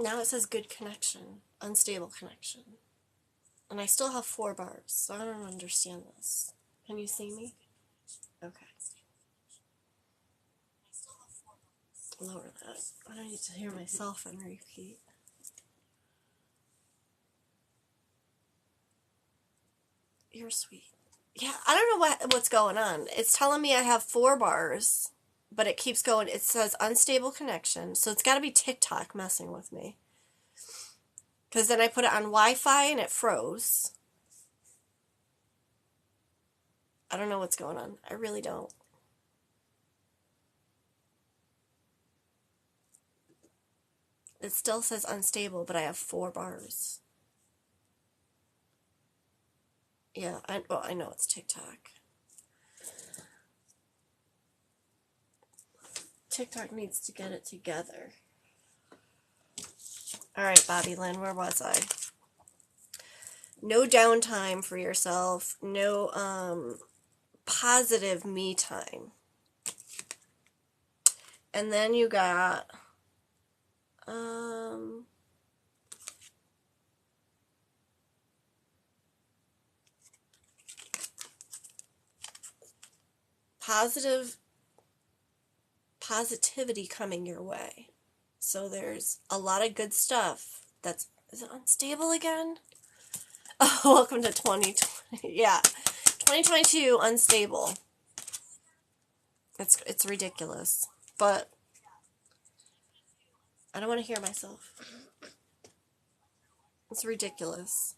Now it says good connection, unstable connection. And I still have 4 bars, so I don't understand this. Can you see me? Okay. Lower that. I don't need to hear myself on repeat. You're sweet. Yeah, I don't know what's going on. It's telling me I have 4 bars, but it keeps going. It says unstable connection, so it's got to be TikTok messing with me. Because then I put it on Wi-Fi and it froze. I don't know what's going on. I really don't. It still says unstable, but I have 4 bars. Yeah, I know it's TikTok. TikTok needs to get it together. All right, Bobby Lynn, where was I? No downtime for yourself. No positive me time. And then you got positivity coming your way. So there's a lot of good stuff. Is it unstable again? Oh, welcome to 2020. Yeah. 2022 unstable. It's ridiculous. But I don't want to hear myself. It's ridiculous.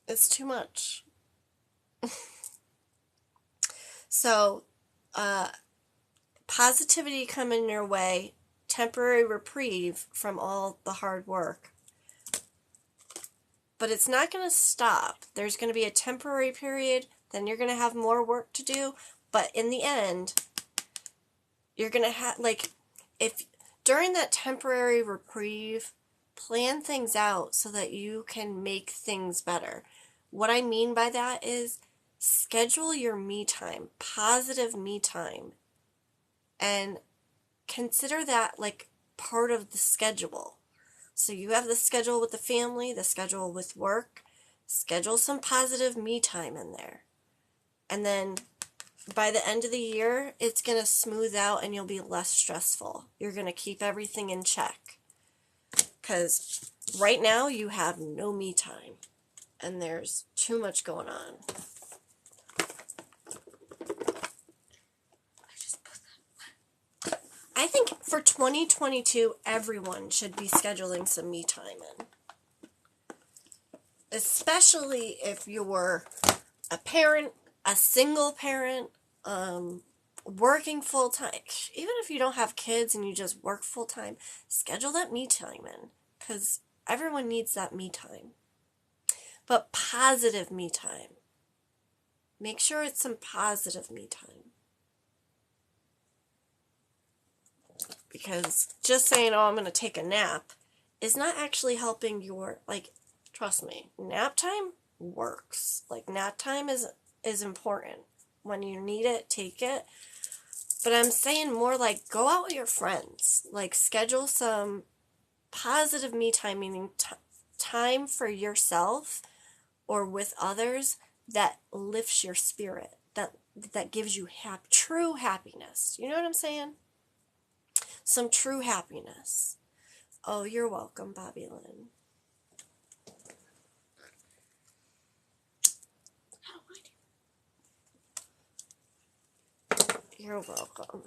It's too much. So, positivity coming your way, temporary reprieve from all the hard work. But it's not going to stop. There's going to be a temporary period, then you're going to have more work to do, but in the end, you're going to have, if during that temporary reprieve, plan things out so that you can make things better. What I mean by that is schedule your me time, positive me time, and consider that like part of the schedule. So you have the schedule with the family, the schedule with work, schedule some positive me time in there. And then by the end of the year, it's going to smooth out and you'll be less stressful. You're going to keep everything in check. Because right now you have no me time. And there's too much going on. I think for 2022, everyone should be scheduling some me time in. Especially if you're a parent, a single parent, working full time. Even if you don't have kids and you just work full time, schedule that me time in. Because everyone needs that me time. But positive me time. Make sure it's some positive me time. Because just saying, oh, I'm going to take a nap is not actually helping your, trust me, nap time works. Nap time is important. When you need it, take it. But I'm saying more go out with your friends. Schedule some positive me time, meaning time for yourself or with others that lifts your spirit, that gives you true happiness. You know what I'm saying? Some true happiness. Oh, you're welcome, Bobby Lynn. You're welcome.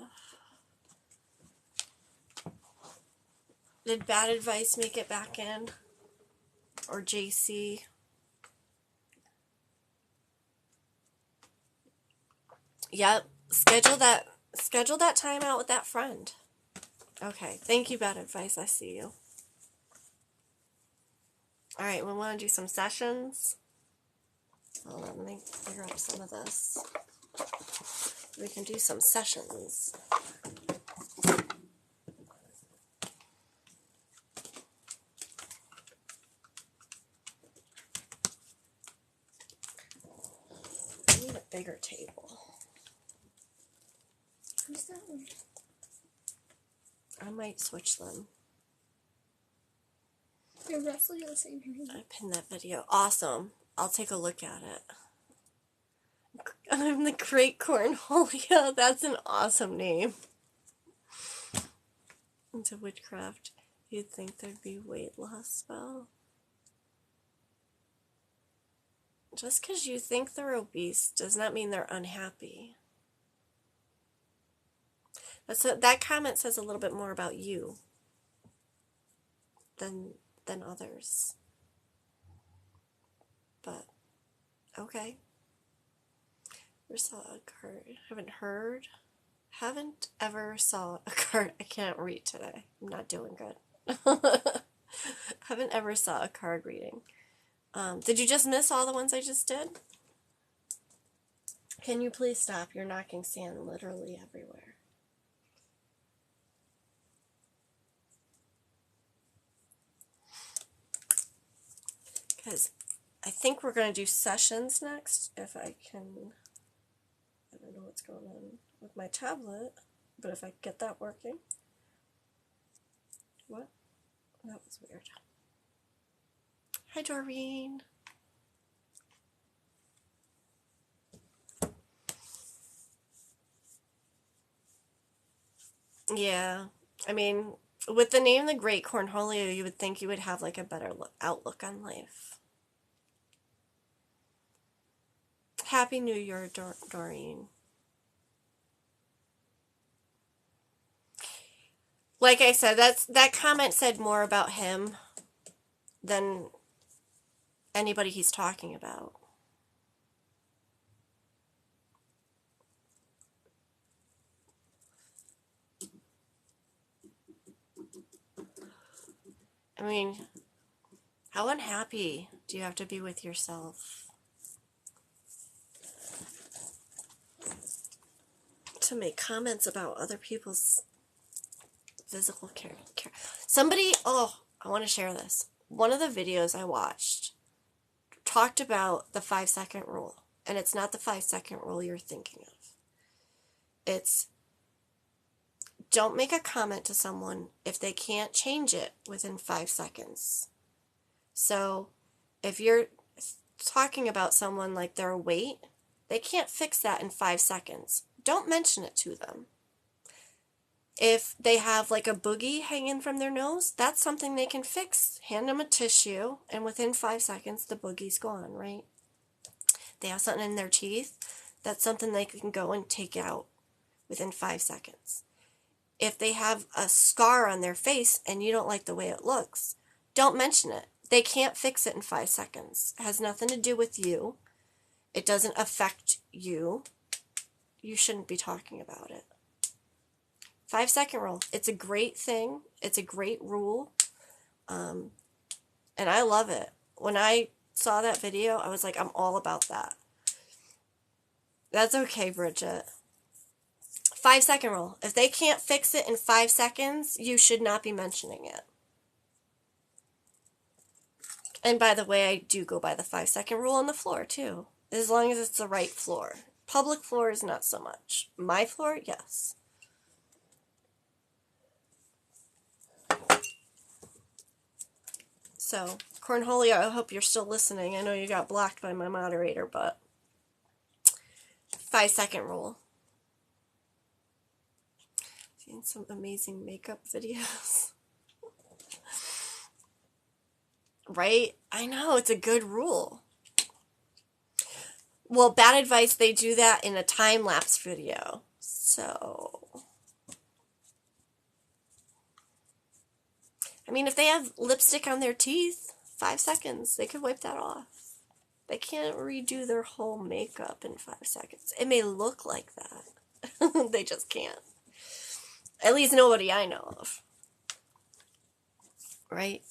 Did Bad Advice make it back in? Or JC? Yep. Schedule that time out with that friend. Okay. Thank you, Bad Advice. I see you. All right. We want to do some sessions. Hold on. Let me clear up some of this. We can do some sessions. I need a bigger table. Who's that one? I might switch them. They're roughly the same height. I pinned that video. Awesome. I'll take a look at it. I'm the Great Cornholio. That's an awesome name. Into witchcraft. You'd think there'd be weight loss spell. Just because you think they're obese does not mean they're unhappy. That comment says a little bit more about you than others. But okay. Never saw a card. Haven't ever saw a card. I can't read today. I'm not doing good. Haven't ever saw a card reading. Did you just miss all the ones I just did? Can you please stop? You're knocking sand literally everywhere. Because I think we're going to do sessions next, if I can. I don't know what's going on with my tablet, but if I get that working. What? That was weird. Hi, Doreen. Yeah, I mean, with the name The Great Cornholio, you would think you would have like a better outlook on life. Happy New Year, Doreen. Like I said, that comment said more about him than anybody he's talking about. I mean, how unhappy do you have to be with yourself to make comments about other people's physical care? Somebody, oh, I want to share this. One of the videos I watched talked about the 5-second rule, and it's not the 5-second rule you're thinking of. It's don't make a comment to someone if they can't change it within 5 seconds. So if you're talking about someone like their weight, they can't fix that in 5 seconds. Don't mention it to them. If they have like a boogie hanging from their nose, that's something they can fix. Hand them a tissue, and within 5 seconds, the boogie's gone, right? They have something in their teeth, that's something they can go and take out within 5 seconds. If they have a scar on their face and you don't like the way it looks, don't mention it. They can't fix it in 5 seconds. It has nothing to do with you. It doesn't affect you. You shouldn't be talking about it. 5-second rule. It's a great thing. It's a great rule. And I love it. When I saw that video, I was like, I'm all about that. That's okay, Bridget. 5-second rule. If they can't fix it in 5 seconds, you should not be mentioning it. And by the way, I do go by the 5-second rule on the floor, too. As long as it's the right floor. Public floors, not so much. My floor, yes. So, Cornholio, I hope you're still listening. I know you got blocked by my moderator, but 5-second rule. Seen some amazing makeup videos. Right? I know, it's a good rule. Well, Bad Advice, they do that in a time-lapse video. So, I mean, if they have lipstick on their teeth, 5 seconds, they could wipe that off. They can't redo their whole makeup in 5 seconds. It may look like that. They just can't. At least nobody I know of. Right?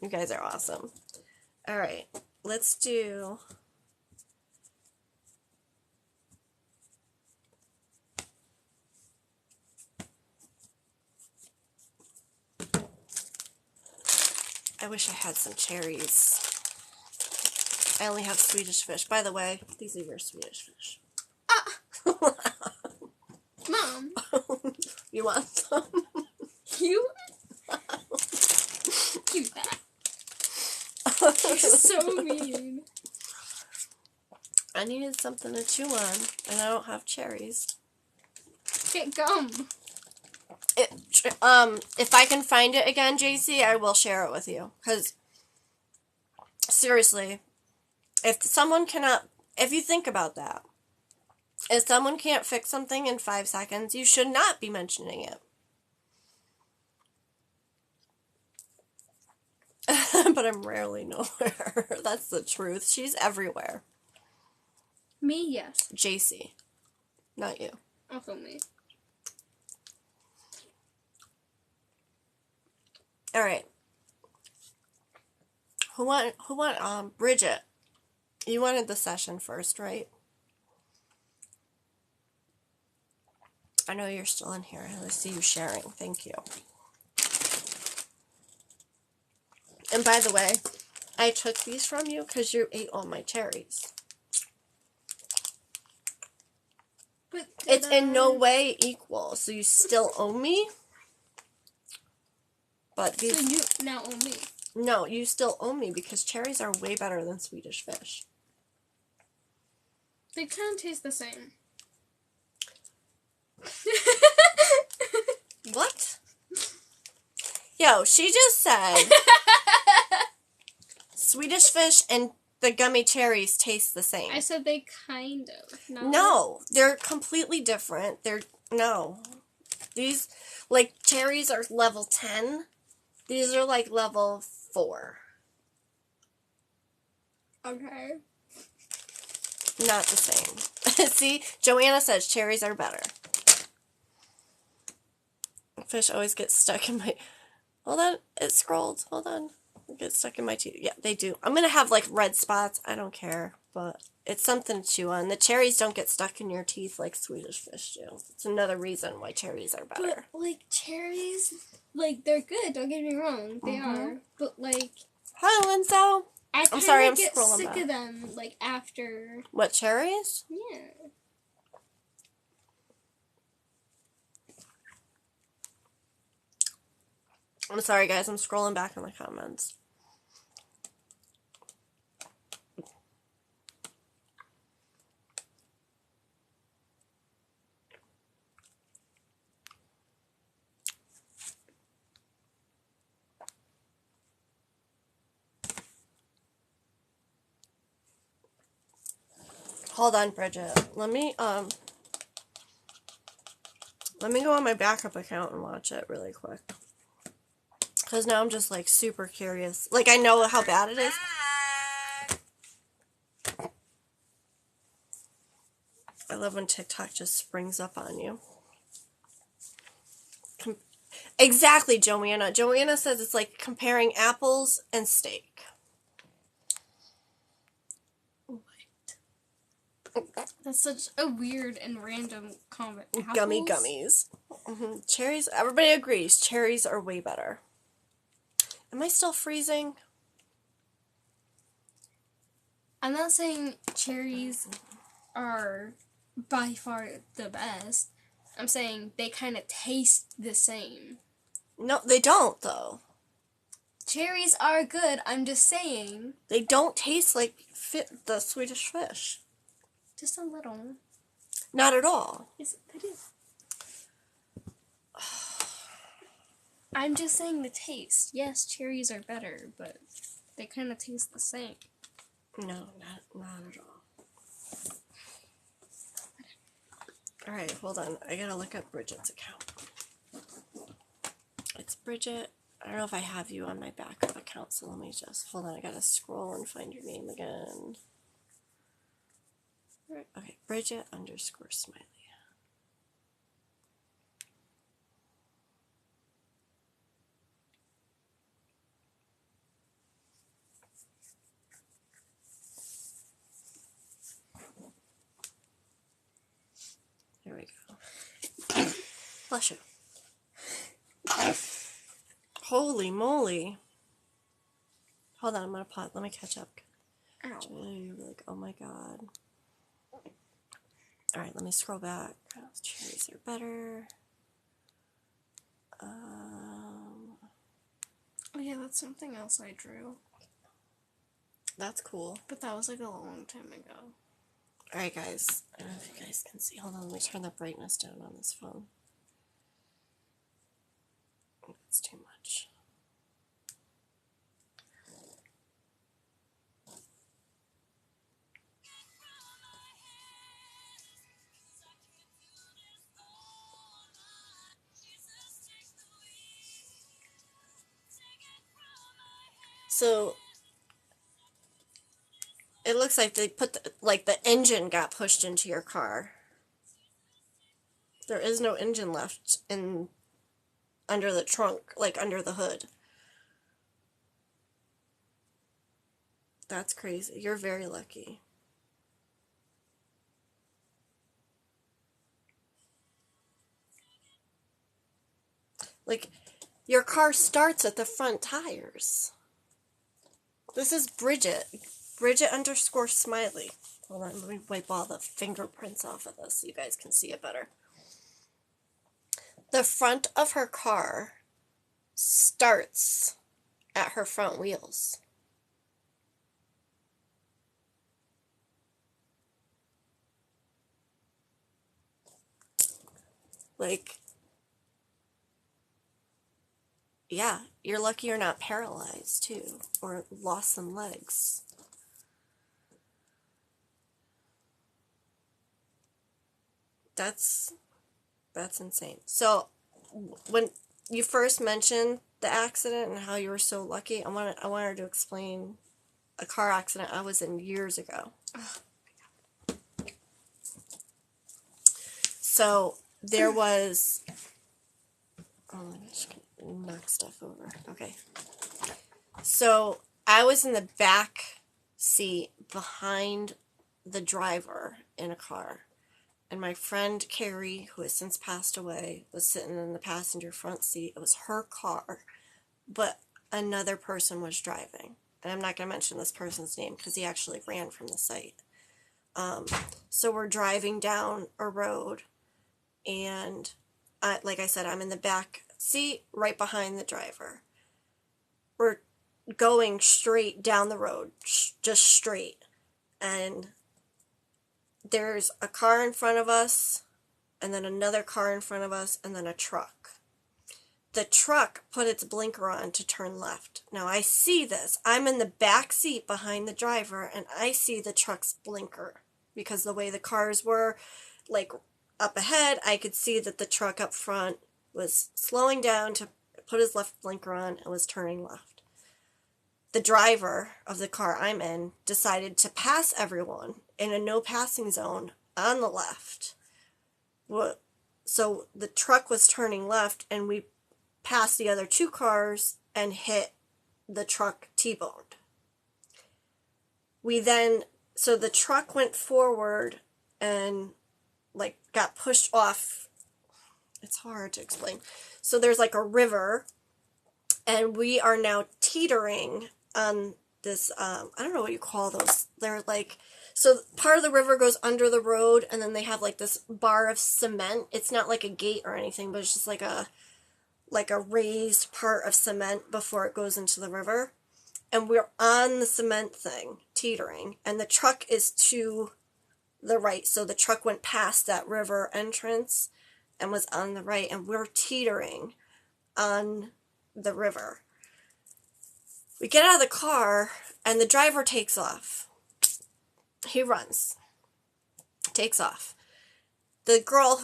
You guys are awesome. Alright, let's do... I wish I had some cherries. I only have Swedish fish. By the way, these are your Swedish fish. Ah! Mom, You want some? you do that. You're so mean. I needed something to chew on, and I don't have cherries. Get gum. If I can find it again, JC, I will share it with you. Because, seriously, if you think about that, if someone can't fix something in 5 seconds, you should not be mentioning it. But I'm rarely nowhere. That's the truth. She's everywhere. Me, yes. JC. Not you. Also me. Alright. Who want, Bridget. You wanted the session first, right? I know you're still in here. I see you sharing. Thank you. And by the way, I took these from you because you ate all my cherries. But It's in no way equal, so you still owe me. But these... So you now owe me. No, you still owe me because cherries are way better than Swedish Fish. They kind of taste the same. What? Yo, she just said Swedish Fish and the gummy cherries taste the same. I said they kind of. No, they're completely different. No. These, like, cherries are level 10. These are, like, level 4. Okay. Not the same. See, Joanna says cherries are better. Fish always gets stuck in my... Hold on, it scrolled. Hold on. It gets stuck in my teeth. Yeah, they do. I'm going to have, like, red spots. I don't care, but it's something to chew on. The cherries don't get stuck in your teeth like Swedish Fish do. It's another reason why cherries are better. But, like, cherries, like, they're good. Don't get me wrong. They are. But, like... Hi, Linzo. I'm sorry, I'm get scrolling sick back. of them, like, after... What, cherries? Yeah. I'm sorry, guys. I'm scrolling back in the comments. Hold on, Bridget. Let me go on my backup account and watch it really quick. Because now I'm just, like, super curious. Like, I know how bad it is. I love when TikTok just springs up on you. Exactly, Joanna. Joanna says it's like comparing apples and steak. That's such a weird and random comment. Apples? Gummy gummies. Cherries, everybody agrees, cherries are way better. Am I still freezing? I'm not saying cherries are by far the best. I'm saying they kind of taste the same. No, they don't, though. Cherries are good, I'm just saying. They don't taste like the Swedish Fish. Just a little. Not at all. Yes, they do. I'm just saying the taste. Yes, cherries are better, but they kind of taste the same. No, not at all. Alright, hold on. I gotta look up Bridget's account. It's Bridget. I don't know if I have you on my backup account, so let me just... Hold on, I gotta scroll and find your name again. Okay, Bridget _ Smiley. There we go. Bless you. Holy moly. Hold on, I'm gonna pause. Let me catch up. Ow. You're like, oh my god. Alright, let me scroll back. Cherries are better. Oh yeah, that's something else I drew. That's cool. But that was like a long time ago. Alright, guys. I don't know if you guys can see. Hold on, let me turn the brightness down on this phone. It's too much. So it looks like they put the engine got pushed into your car. There is no engine left in under the trunk, like under the hood. That's crazy. You're very lucky. Like, your car starts at the front tires. This is Bridget. Bridget_Smiley. Hold on, let me wipe all the fingerprints off of this so you guys can see it better. The front of her car starts at her front wheels. Like, yeah, you're lucky you're not paralyzed too, or lost some legs. That's insane. So when you first mentioned the accident and how you were so lucky, I wanted to explain a car accident I was in years ago. So there was, I'm just gonna knock stuff over. Okay. So I was in the back seat behind the driver in a car. And my friend Carrie, who has since passed away, was sitting in the passenger front seat. It was her car, but another person was driving. And I'm not going to mention this person's name because he actually ran from the site. So we're driving down a road, and like I said, I'm in the back seat right behind the driver. We're going straight down the road, just straight. And there's a car in front of us, and then another car in front of us, and then a truck. The truck put its blinker on to turn left. Now I see this. I'm in the back seat behind the driver, and I see the truck's blinker because the way the cars were, like up ahead, I could see that the truck up front was slowing down to put his left blinker on and was turning left. The driver of the car I'm in decided to pass everyone in a no passing zone on the left. So the truck was turning left, and we passed the other two cars and hit the truck T-boned. So the truck went forward and like got pushed off. It's hard to explain. So there's like a river, and we are now teetering on this, I don't know what you call those. They're like, so part of the river goes under the road, and then they have like this bar of cement. It's not like a gate or anything, but it's just like a raised part of cement before it goes into the river. And we're on the cement thing, teetering, and the truck is to the right. So the truck went past that river entrance and was on the right, and we're teetering on the river. We get out of the car, and the driver takes off. He runs. Takes off. The girl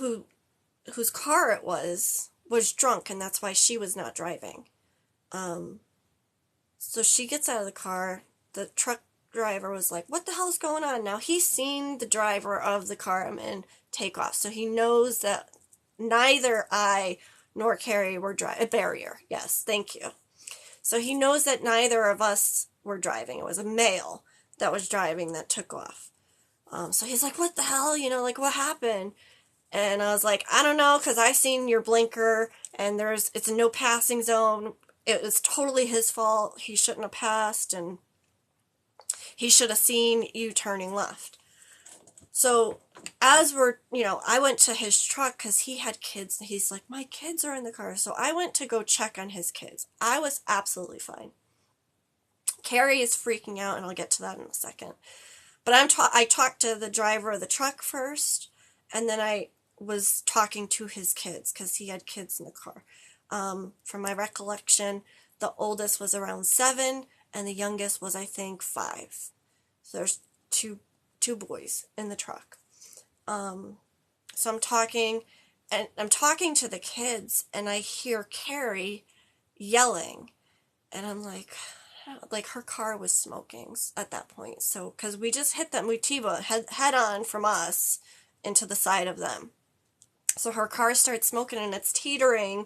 whose car it was drunk, and that's why she was not driving. So she gets out of the car. The truck driver was like, what the hell is going on? Now he's seen the driver of the car I'm in take off, so he knows that neither I nor Carrie were driving. A barrier, yes, thank you. So he knows that neither of us were driving. It was a male that was driving that took off. So he's like, what the hell? Like, what happened? And I was like, I don't know, because I seen your blinker, and it's a no passing zone. It was totally his fault. He shouldn't have passed, and he should have seen you turning left. So as we're, I went to his truck because he had kids. He's like, my kids are in the car. So I went to go check on his kids. I was absolutely fine. Carrie is freaking out, and I'll get to that in a second. But I talked to the driver of the truck first, and then I was talking to his kids because he had kids in the car. From my recollection, the oldest was around 7, and the youngest was, I think, 5. So there's two boys in the truck. So I'm talking to the kids, and I hear Carrie yelling, and I'm like her car was smoking at that point. So, because we just hit them, we T-boned head on from us into the side of them. So her car starts smoking, and it's teetering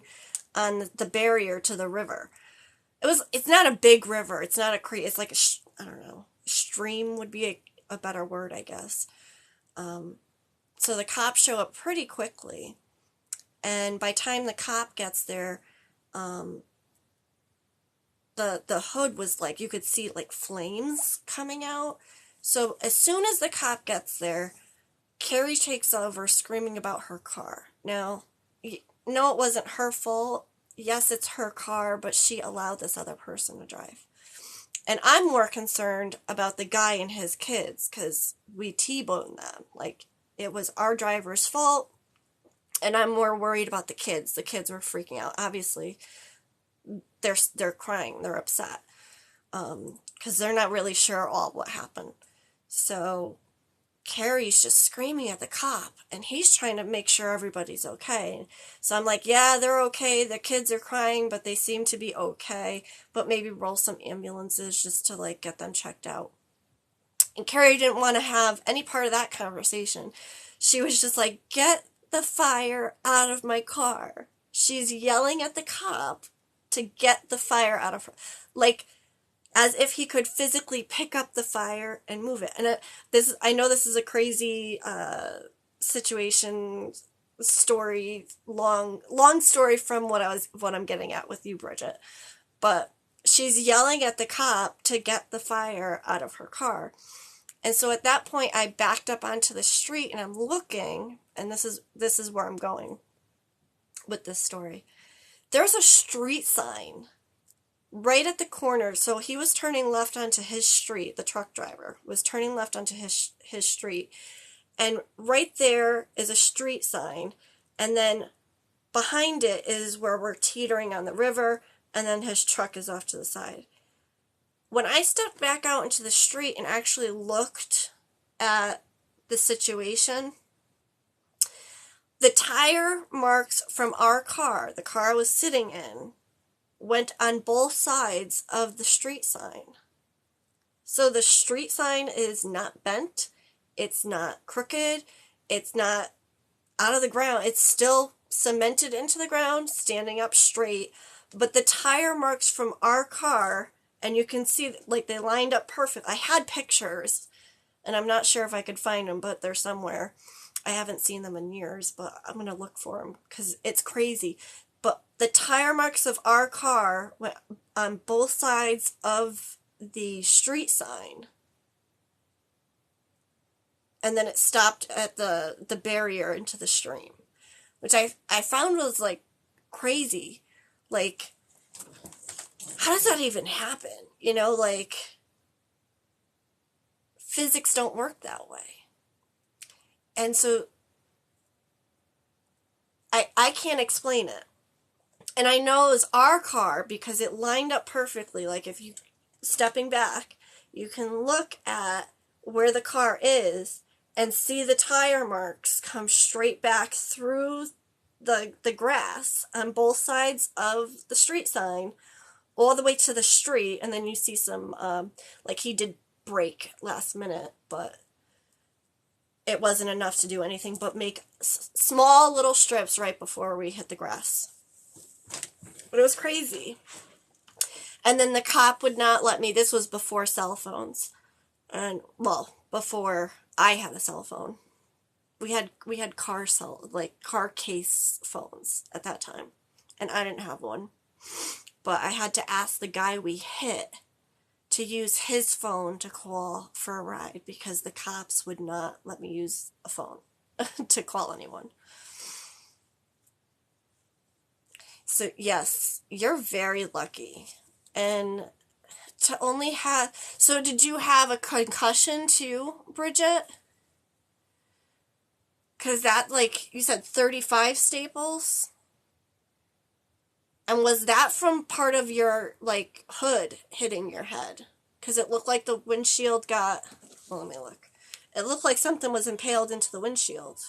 on the barrier to the river. It's not a big river. It's not a creek. It's like I don't know. Stream would be a better word, I guess. So the cops show up pretty quickly, and by the time the cop gets there, the hood was like, you could see like flames coming out. So as soon as the cop gets there, Carrie takes over screaming about her car. Now, no, it wasn't her fault. Yes, it's her car, but she allowed this other person to drive. And I'm more concerned about the guy and his kids because we T-boned them. Like, it was our driver's fault, and I'm more worried about the kids. The kids were freaking out. Obviously, they're crying. They're upset because they're not really sure all what happened. So Carrie's just screaming at the cop, and he's trying to make sure everybody's okay. So I'm like, yeah, they're okay. The kids are crying, but they seem to be okay. But maybe roll some ambulances just to like get them checked out. And Carrie didn't want to have any part of that conversation. She was just like, get the fire out of my car. She's yelling at the cop to get the fire out of her. Like, as if he could physically pick up the fire and move it. And I know this is a crazy situation, story, long story from what I'm getting at with you, Bridget. But she's yelling at the cop to get the fire out of her car. And so at that point, I backed up onto the street, and I'm looking, and this is where I'm going with this story. There's a street sign right at the corner. So he was turning left onto his street. The truck driver was turning left onto his street. And right there is a street sign. And then behind it is where we're teetering on the river. And then his truck is off to the side. When I stepped back out into the street and actually looked at the situation, the tire marks from our car, the car I was sitting in, went on both sides of the street sign. So the street sign is not bent, it's not crooked, it's not out of the ground, it's still cemented into the ground, standing up straight, but the tire marks from our car, and you can see like they lined up perfect. I had pictures, and I'm not sure if I could find them, but they're somewhere. I haven't seen them in years, but I'm going to look for them because it's crazy. But the tire marks of our car went on both sides of the street sign. And then it stopped at the barrier into the stream, which I found was like crazy. Like, how does that even happen? Like, physics don't work that way. And so I can't explain it. And I know it was our car because it lined up perfectly. Like, if you stepping back, you can look at where the car is and see the tire marks come straight back through the grass on both sides of the street sign all the way to the street. And then you see some, like, he did brake last minute, but it wasn't enough to do anything but make small little strips right before we hit the grass. But it was crazy. And then the cop would not let me. This was before cell phones. And, well, before I had a cell phone. We had car case phones at that time. And I didn't have one. But I had to ask the guy we hit to use his phone to call for a ride because the cops would not let me use a phone to call anyone. So, yes, you're very lucky. And to only have. So, did you have a concussion too, Bridget? Because that, like, you said 35 staples? And was that from part of your, like, hood hitting your head? Because it looked like the windshield got. Well, let me look. It looked like something was impaled into the windshield.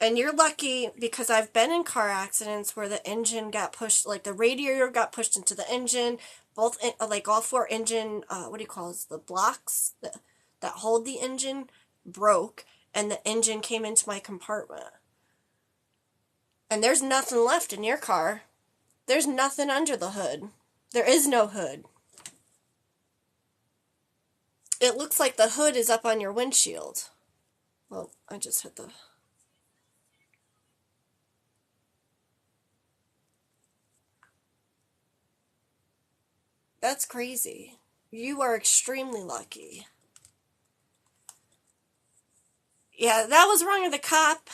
And you're lucky because I've been in car accidents where the engine got pushed, like the radiator got pushed into the engine. Both, like all four engine, what do you call it? The blocks that hold the engine broke, and the engine came into my compartment. And there's nothing left in your car. There's nothing under the hood. There is no hood. It looks like the hood is up on your windshield. Well, I just hit the... That's crazy. You are extremely lucky. Yeah, that was wrong of the cop.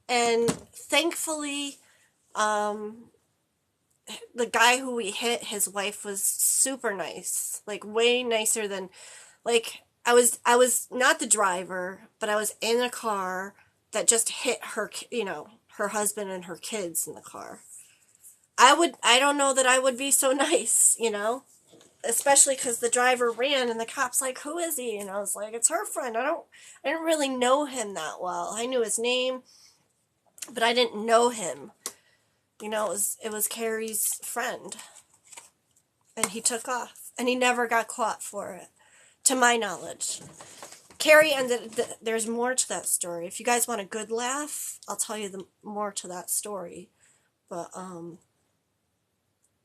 And thankfully, the guy who we hit, his wife was super nice. Like, way nicer than... Like, I was not the driver, but I was in a car that just hit her, her husband and her kids in the car. I don't know that I would be so nice, especially because the driver ran and the cop's like, who is he? And I was like, it's her friend. I didn't really know him that well. I knew his name, but I didn't know him. It was Carrie's friend. And he took off. And he never got caught for it, to my knowledge. Carrie ended, there's more to that story. If you guys want a good laugh, I'll tell you more to that story. But,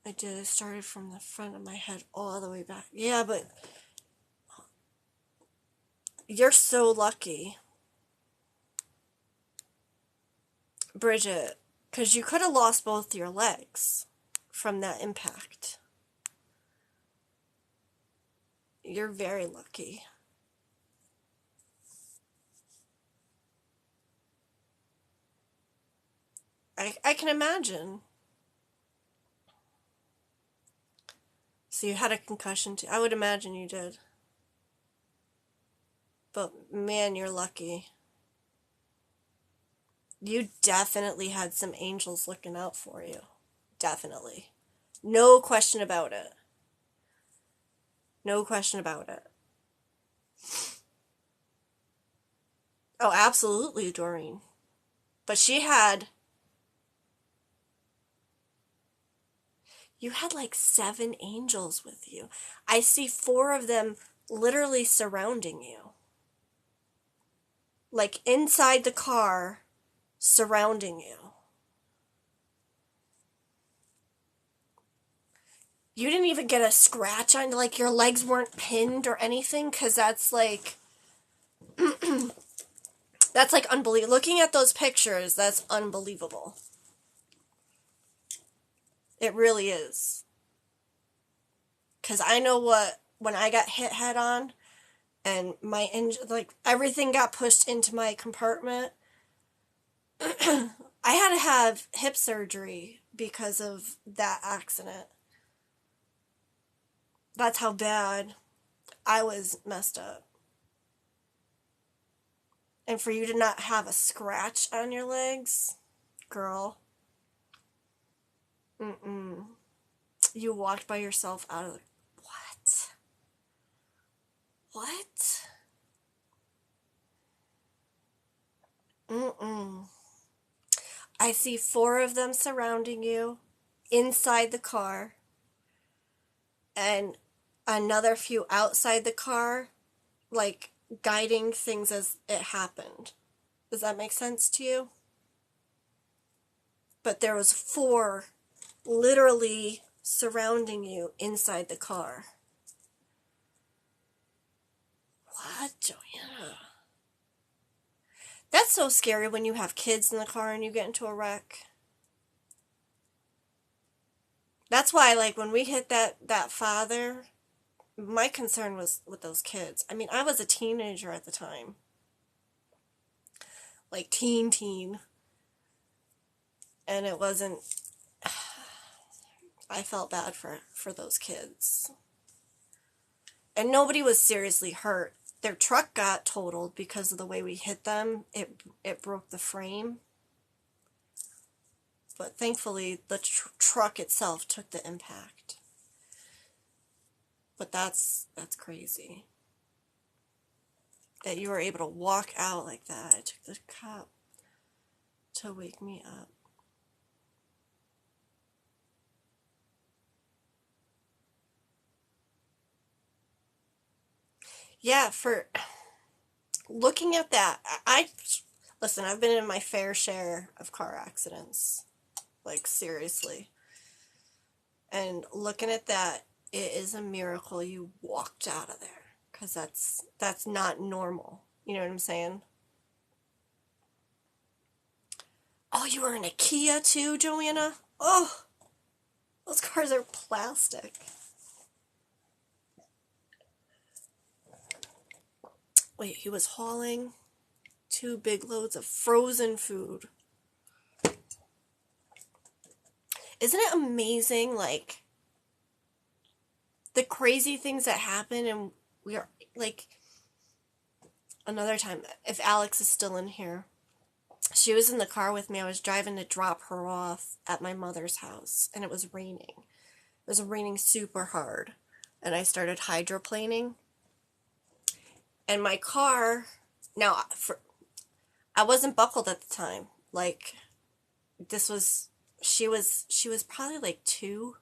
I started from the front of my head all the way back. Yeah, but you're so lucky, Bridget, because you could have lost both your legs from that impact. You're very lucky. I can imagine. So you had a concussion too. I would imagine you did. But man, you're lucky. You definitely had some angels looking out for you. Definitely. No question about it. No question about it. Oh, absolutely, Doreen. But you had like 7 angels with you. I see 4 of them literally surrounding you. Like inside the car, surrounding you. You didn't even get a scratch on, like your legs weren't pinned or anything, because that's like, that's like unbelievable. Looking at those pictures, that's unbelievable. It really is. Because I know when I got hit head on, and my engine, like everything got pushed into my compartment, I had to have hip surgery because of that accident. That's how bad I was messed up. And for you to not have a scratch on your legs, girl, you walked by yourself out of the... What? What? I see 4 of them surrounding you inside the car, and another few outside the car, like guiding things as it happened. Does that make sense to you? But there was 4 literally surrounding you inside the car. What, Joanna? That's so scary when you have kids in the car and you get into a wreck. That's why, like, when we hit that father, my concern was with those kids. I mean, I was a teenager at the time. Like, teen. And it wasn't... I felt bad for those kids. And nobody was seriously hurt. Their truck got totaled because of the way we hit them. It broke the frame. But thankfully, the truck itself took the impact. But that's crazy. That you were able to walk out like that. It took the cop to wake me up. Yeah, for looking at that, listen, I've been in my fair share of car accidents. Like, seriously. And looking at that, it is a miracle you walked out of there. Because that's not normal. You know what I'm saying? Oh, you were in a Kia too, Joanna? Oh, those cars are plastic. Wait, he was hauling 2 big loads of frozen food. Isn't it amazing, like, the crazy things that happen? And we are, like, another time, if Alex is still in here, she was in the car with me. I was driving to drop her off at my mother's house, and it was raining. It was raining super hard, and I started hydroplaning. And my car, now, I wasn't buckled at the time. Like, she was probably like 2.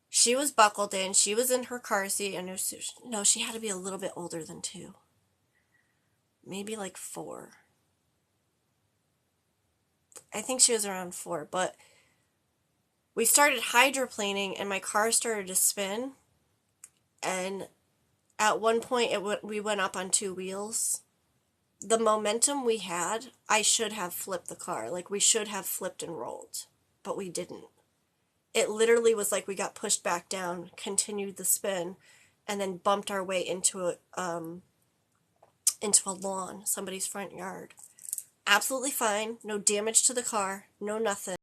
She was buckled in. She was in her car seat. And no, she had to be a little bit older than 2. Maybe like 4. I think she was around 4. But we started hydroplaning, and my car started to spin. And at one point, we went up on 2 wheels. The momentum we had, I should have flipped the car. Like, we should have flipped and rolled. But we didn't. It literally was like we got pushed back down, continued the spin, and then bumped our way into a lawn, somebody's front yard. Absolutely fine. No damage to the car. No nothing.